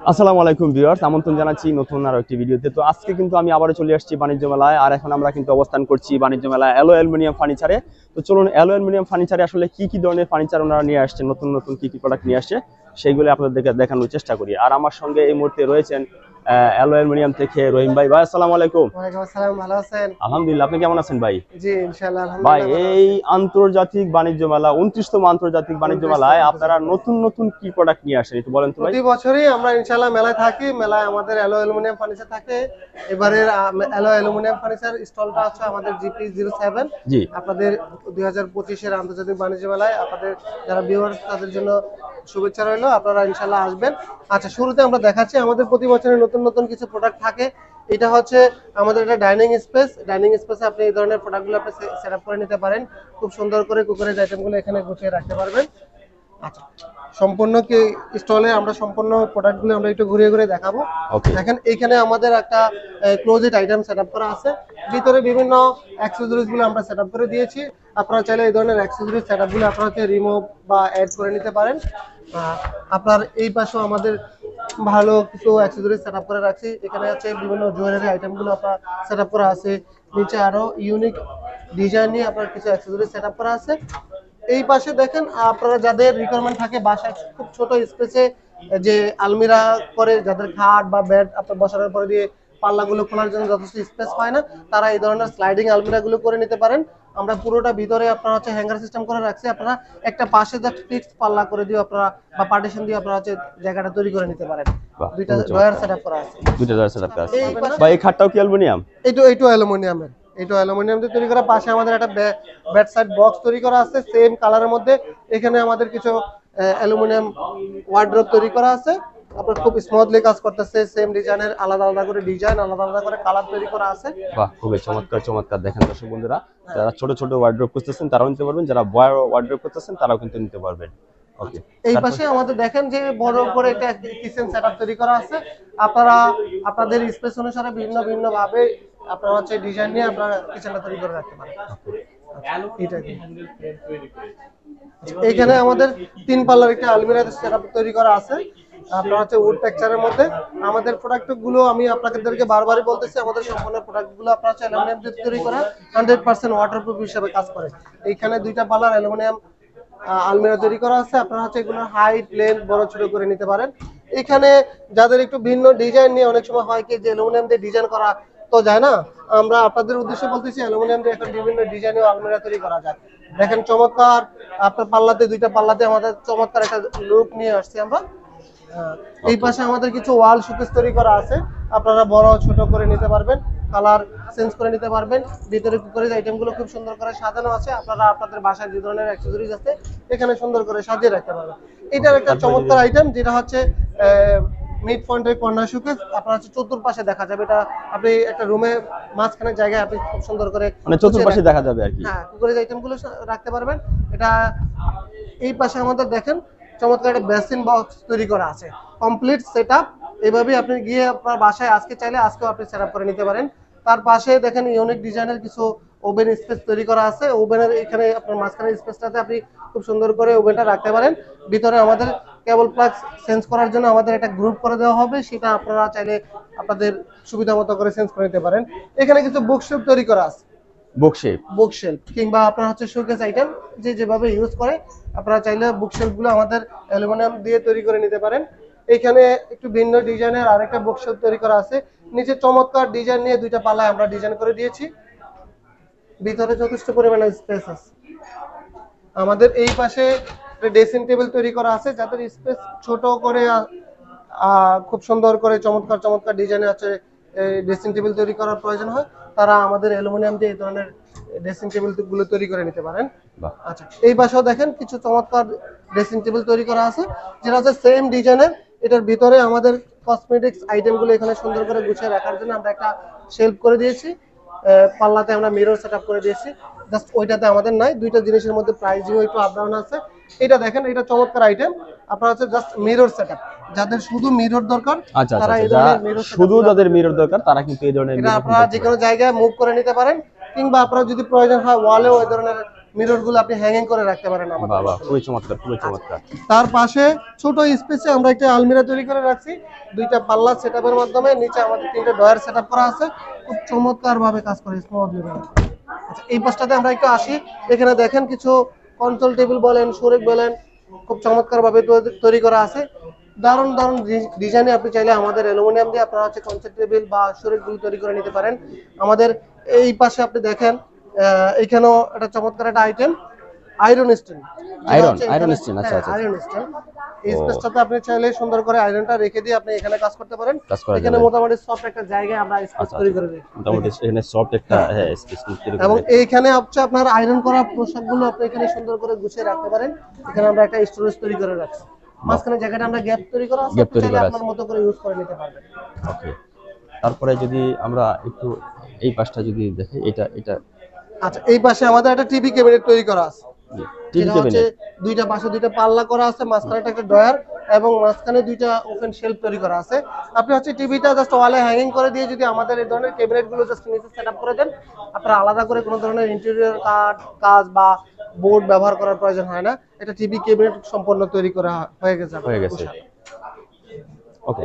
আসসালামু আলাইকুম ভিউয়ার্স, আমন্ত্রণ জানাচ্ছি নতুন আরো একটি ভিডিওতে। তো আজকে কিন্তু আমি আবারও চলে আসছি বাণিজ্য মেলায়, আর এখন আমরা কিন্তু অবস্থান করছি বাণিজ্য মেলায় অ্যালো অ্যালুমিনিয়াম ফার্নিচারে। তো চলুন অ্যালো অ্যালুমিনিয়াম ফার্নিচারে আসলে কি কি ধরনের ফার্নিচার ওনারা নিয়ে আসছে, নতুন নতুন কি কি প্রোডাক্ট নিয়ে আসছে সেইগুলো আপনাদেরকে দেখানোর চেষ্টা করি। আর আমার সঙ্গে এই মুহূর্তে রয়েছেন অ্যালো অ্যালুমিনিয়াম থেকে রহিম ভাই। ভাই আসসালামু আলাইকুম। ওয়ালাইকুম আসসালাম, ভালো আছেন? আলহামদুলিল্লাহ, আপনি কেমন আছেন ভাই? জি ইনশাআল্লাহ ভাই, আলহামদুলিল্লাহ ভালো এই আছি। আন্তর্জাতিক বাণিজ্য মেলা 29তম আন্তর্জাতিক বাণিজ্য মেলায় আপনারা নতুন নতুন কি প্রোডাক্ট নিয়ে আসেন একটু বলেন তো ভাই। প্রতি বছরই আমরা ইনশাআল্লাহ মেলায় থাকি, মেলায় আমাদের অ্যালো অ্যালুমিনিয়াম ফার্নিচার থাকে। এবারের অ্যালো অ্যালুমিনিয়াম ফার্নিচার স্টলটা আছে আমাদের GP07। জি। আপনাদের 2025-এর আন্তর্জাতিক বাণিজ্য মেলায় আপনাদের যারা ভিউয়ার্স তাদের জন্য শুভেচ্ছা রইলো, আপনারা ইনশাআল্লাহ আসবেন। আচ্ছা, শুরুতে আমরা দেখাচ্ছি আমাদের প্রতি বছরের নতুন নতুন কিছু প্রোডাক্ট থাকে। এটা হচ্ছে আমাদের একটা ডাইনিং স্পেস। ডাইনিং স্পেসে আপনি এই ধরনের প্রোডাক্টগুলো আপনি সেটআপ করে নিতে পারেন। খুব সুন্দর করে কুকারের আইটেমগুলো এখানে গুছিয়ে রাখতে পারবেন। আচ্ছা, সম্পূর্ণ কি স্টলে আমরা সম্পূর্ণ প্রোডাক্টগুলো আমরা একটু ঘুরিয়ে ঘুরিয়ে দেখাবো। দেখেন এইখানে আমাদের একটা ক্লোজেট আইটেম সেটআপ করা আছে। ভিতরে বিভিন্ন অ্যাকসেসরিজ গুলো আমরা সেটআপ করে দিয়েছি। আপনারা চাইলে এই ধরনের অ্যাকসেসরিজ সেটআপ গুলো আপনারা রিমুভ বা অ্যাড করে নিতে পারেন। আপনার এই পাশেও আমাদের ভালো কিছু অ্যাকসেসরিজ সেটআপ করে রাখছি। এখানে আছে বিভিন্ন জুয়েলারি আইটেমগুলো আপনার সেটআপ করা আছে। নিচে আরো ইউনিক ডিজাইন নিয়ে আপনার কিছু অ্যাকসেসরিজ সেটআপ করা আছে। এই পাশে দেখেন আপনারা যাদের রিকোয়ারমেন্ট থাকে বাসায় খুব ছোট স্পেসে যে আলমিরা করে, যাদের খাট বা বেড আপনার বসানোর পরে দিয়ে পাল্লাগুলো খোলার জন্য যথেষ্ট স্পেস পায় না, তারা এই ধরনের স্লাইডিং আলমিরাগুলো করে নিতে পারেন। আমরা পুরোটা ভিতরে আপনারা হচ্ছে হ্যাঙ্গার সিস্টেম করে রাখছি। আপনারা একটা পাশে জাস্ট ফিক্সড পাল্লা করে দিয়ে আপনারা বা পার্টিশন দিয়ে আপনারা হচ্ছে জায়গাটা তৈরি করে নিতে পারেন। দুইটা ড্রয়ার সেটআপ করা আছে। দুইটা ড্রয়ার সেটআপ করা আছে। ভাই, এই খাটটাও কি অ্যালুমিনিয়াম? এইটা অ্যালুমিনিয়ামের। এটা অ্যালুমিনিয়াম দিয়ে তৈরি করা। পাশে আমাদের একটা বেড সাইড বক্স তৈরি করা আছে সেম কালারের মধ্যে। এখানে আমাদের কিছু অ্যালুমিনিয়াম ওয়ার্ড্রপ তৈরি করা আছে। আপনার খুব স্মুথলি কাজ করতেছে। সেম ডিজাইনের আলাদা আলাদা করে ডিজাইন, আলাদা আলাদা করে কালার তৈরি করা আছে। বাহ, খুবই চমৎকার চমৎকার। দেখেন দর্শক বন্ধুরা, যারা ছোট ছোট ওয়ার্ড্রপ করতেছেন তারাও নিতে পারবেন, যারা বড় ওয়ার্ড্রপ করতেছেন তারাও কিন্তু নিতে পারবেন। ওকে। এই পাশে আমাদের দেখেন যে বড় করে একটা কিচেন সেটআপ তৈরি করা আছে। আপনারা আপনাদের স্পেস অনুসারে ভিন্ন ভিন্ন ভাবে আপনারা হচ্ছে ডিজাইন নিয়ে আপনারা কিচেনটা তৈরি করে রাখতে পারেন। এখানে আমাদের 3 পাল্লার একটা আলমিরা সেটআপ তৈরি করা আছে। আপনারা হচ্ছে উড টেক্সচারের মধ্যে। আমাদের প্রোডাক্টগুলো আমি আপনাদেরকে বারবারই বলতেছি, আমাদের সম্পূর্ণ প্রোডাক্টগুলো আপনারা হচ্ছে অ্যালুমিনিয়াম দিয়ে তৈরি করা, 100% ওয়াটারপ্রুফ হিসেবে কাজ করে। এইখানে 2টা পাল্লার অ্যালুমিনিয়াম আলমিরা তৈরি করা আছে। আপনারা হচ্ছে এগুলো হাইট লেন্থ বড় ছোট করে নিতে পারেন। এখানে যাদের একটু ভিন্ন ডিজাইন নিয়ে অনেক সময় হয় কি যে অ্যালুমিনিয়াম দিয়ে ডিজাইন করা তো যায় না, আমরা আপনাদের উদ্দেশ্যে বলতেছি অ্যালুমিনিয়াম দিয়ে এখন বিভিন্ন ডিজাইনের আলমিরা তৈরি করা যায়। দেখেন চমৎকার, আপনার পাল্লাতে 2টা পাল্লাতে আমাদের চমৎকার একটা লুক নিয়ে আসছি আমরা। এই পাশে আমাদের কিছু ওয়াল শোকেস তৈরি করা আছে। আপনারা বড় ছোট করে নিতে পারবেন, কালার চেঞ্জ করে নিতে পারবেন। ভিতরে কুকারের আইটেমগুলো খুব সুন্দর করে সাজানো আছে। আপনারা আপনাদের বাসায় যে ধরনের অ্যাকসেসরিজ আছে এখানে সুন্দর করে সাজিয়ে রাখতে পারবেন। এটার একটা চমৎকার আইটেম যেটা হচ্ছে মিড পয়েন্টের কর্নার শোকেস। আপনারা হচ্ছে চতুর্পাশে দেখা যাবে। এটা আপনি একটা রুমে মাঝখানে জায়গায় আপনি খুব সুন্দর করে মানে চতুর্পাশে দেখা যাবে আর কি। হ্যাঁ, কুকারের আইটেমগুলো রাখতে পারবেন। এটা এই পাশে আমাদের দেখেন চমৎকার একটা বেসিন বক্স তৈরি করা আছে, কমপ্লিট সেটআপ। এইভাবে আপনি গিয়ে আপনার বাসায় আজকে চাইলে আজকেও আপনি সেটআপ করে নিতে পারেন। তার পাশে দেখেন ইউনিক ডিজাইনের কিছু ওভেন স্পেস তৈরি করা আছে। ওভেনের এখানে আপনার মাঝখানের স্পেসটাতে আপনি খুব সুন্দর করে ওভেনটা রাখতে পারেন। ভিতরে আমাদের কেবল প্লাগ চেঞ্জ করার জন্য আমাদের একটা গ্রুপ করে দেওয়া হবে, সেটা আপনারা চাইলে আপনাদের সুবিধা মতো করে চেঞ্জ করে নিতে পারেন। এখানে কিছু বুকশেলফ তৈরি করা আছে, বুকশেলফ কিংবা আপনার হচ্ছে শোকেস আইটেম যে যেভাবে ইউজ করে আপনারা চাইলে বুকশেলফ গুলো আমাদের অ্যালুমিনিয়াম দিয়ে তৈরি করে নিতে পারেন। এখানে একটু ভিন্ন ডিজাইনের আরেকটা বুকশেলফ তৈরি করা আছে। নিচে চমৎকার ডিজাইন নিয়ে 2টা পাল্লায় আমরা ডিজাইন করে দিয়েছি। ভিতরে যথেষ্ট পরিমাণে স্পেস আছে। আমাদের এই পাশে ড্রেসিং টেবিল তৈরি করা আছে। যাদের স্পেস ছোট করে খুব সুন্দর করে চমৎকার চমৎকার ডিজাইনে আছে ড্রেসিং টেবিল তৈরি করার প্রয়োজন হয়, তারা আমাদের অ্যালুমিনিয়াম দিয়ে এই ধরনের ড্রেসিং টেবিল গুলো তৈরি করে নিতে পারেন। আচ্ছা, এই পাশেও দেখেন কিছু চমৎকার ড্রেসিং টেবিল তৈরি করা আছে যেটা হচ্ছে সেম ডিজাইনের। এটার ভিতরে আমাদের কসমেটিক্স আইটেমগুলো এখানে সুন্দর করে গুছিয়ে রাখার জন্য আমরা একটা শেলফ করে দিয়েছি। পাল্লাতে আমরা মিরর সেটআপ করে দিয়েছি। জাস্ট ওইটাতে আমাদের নাই, 2টা জিনিসের মধ্যে প্রাইসিং একটু আপ ডাউন আছে। এটা দেখেন, এটা চমৎকার আইটেম। আপনারা হচ্ছে জাস্ট মিরর সেটআপ, যাদের শুধু মিরর দরকার তারা এই ধরনের মিরর শুধু যাদের মিরর দরকার তারা কিন্তু এই ধরনের এটা আপনারা যে কোনো জায়গায় মুভ করে নিতে পারেন, কিংবা আপনারা যদি প্রয়োজন হয় ওয়ালেও এই ধরনের মিরর গুলো আপনি হ্যাঙ্গিং করে রাখতে পারেন আমাদের বাবা মাধ্যমে। খুবই চমৎকার, খুবই চমৎকার। তার পাশে ছোট স্পেসে আমরা একটা আলমিরা তৈরি করে রাখছি, দুইটা পাল্লা সেটআপের মাধ্যমে। নিচে আমাদের তিনটা ডয়ার সেটআপ করা আছে, খুব চমৎকার ভাবে কাজ করে স্মুথলি। আচ্ছা, এই পাশটাতে আমরা একটু আসি। এখানে দেখেন কিছু কন্ট্রোল টেবিল বলেন, শোরেক বলেন, খুব চমৎকার ভাবে তৈরি করা আছে। দারুণ দারুণ ডিজাইনে আপনি চাইলে আমাদের অ্যালুমিনিয়াম দিয়ে আপনারা হচ্ছে কনসেপ্ট টেবিল বা শোরেক গুলো তৈরি করে নিতে পারেন। আমাদের এই পাশে আপনি দেখেন এখানেও একটা চমৎকার একটা item, iron stand. Iron stand, আচ্ছা আচ্ছা। আয়রন স্ট্যান্ড, এই স্পেসটাতে আপনি চাইলে সুন্দর করে আয়রনটা রেখে দিয়ে আপনি এখানে কাজ করতে পারেন। কাজ করা এখানে যাবে। মোটামুটি সফট একটা জায়গায় আমরা স্পেস আচ্ছা, তৈরি করে দিই। মোটামুটি এখানে সফট একটা হ্যাঁ স্পেস তৈরি করে এবং রেখেছি। এইখানে হচ্ছে আপনার আয়রন করা পোশাকগুলো আপনি এখানে সুন্দর করে গুছিয়ে রাখতে পারেন। এখানে আমরা একটা স্টোরেজ তৈরি করে রাখছি। মাঝখানে জায়গাটা আমরা গ্যাপ তৈরি করা আছে, গ্যাপ তৈরি চাইলে করা আপনার মতো করে ইউজ করে নিতে পারবেন। ওকে। তারপরে যদি আমরা একটু এই পাশটা যদি দেখি, এটা এটা আচ্ছা, এই পাশে আমাদের একটা টিভি ক্যাবিনেট তৈরি করা আছে। টিভি এটা হচ্ছে ক্যাবিনেট। দুইটা পাশে দুইটা পাল্লা করা আছে, মাঝখানে একটা ডয়ার এবং মাঝখানে দুইটা ওপেন শেলফ তৈরি করা আছে। আপনি হচ্ছে টিভিটা জাস্ট ওয়ালে হ্যাঙ্গিং করে দিয়ে যদি আমাদের এই ধরনের ক্যাবিনেট গুলো জাস্ট নিচে সেটআপ করে দেন, আপনারা আলাদা করে কোনো ধরনের ইন্টেরিয়র কাজ বা বোর্ড ব্যবহার করার প্রয়োজন হয় না। এটা টিভি ক্যাবিনেট সম্পূর্ণ তৈরি করা হয়ে গেছে। ওকে।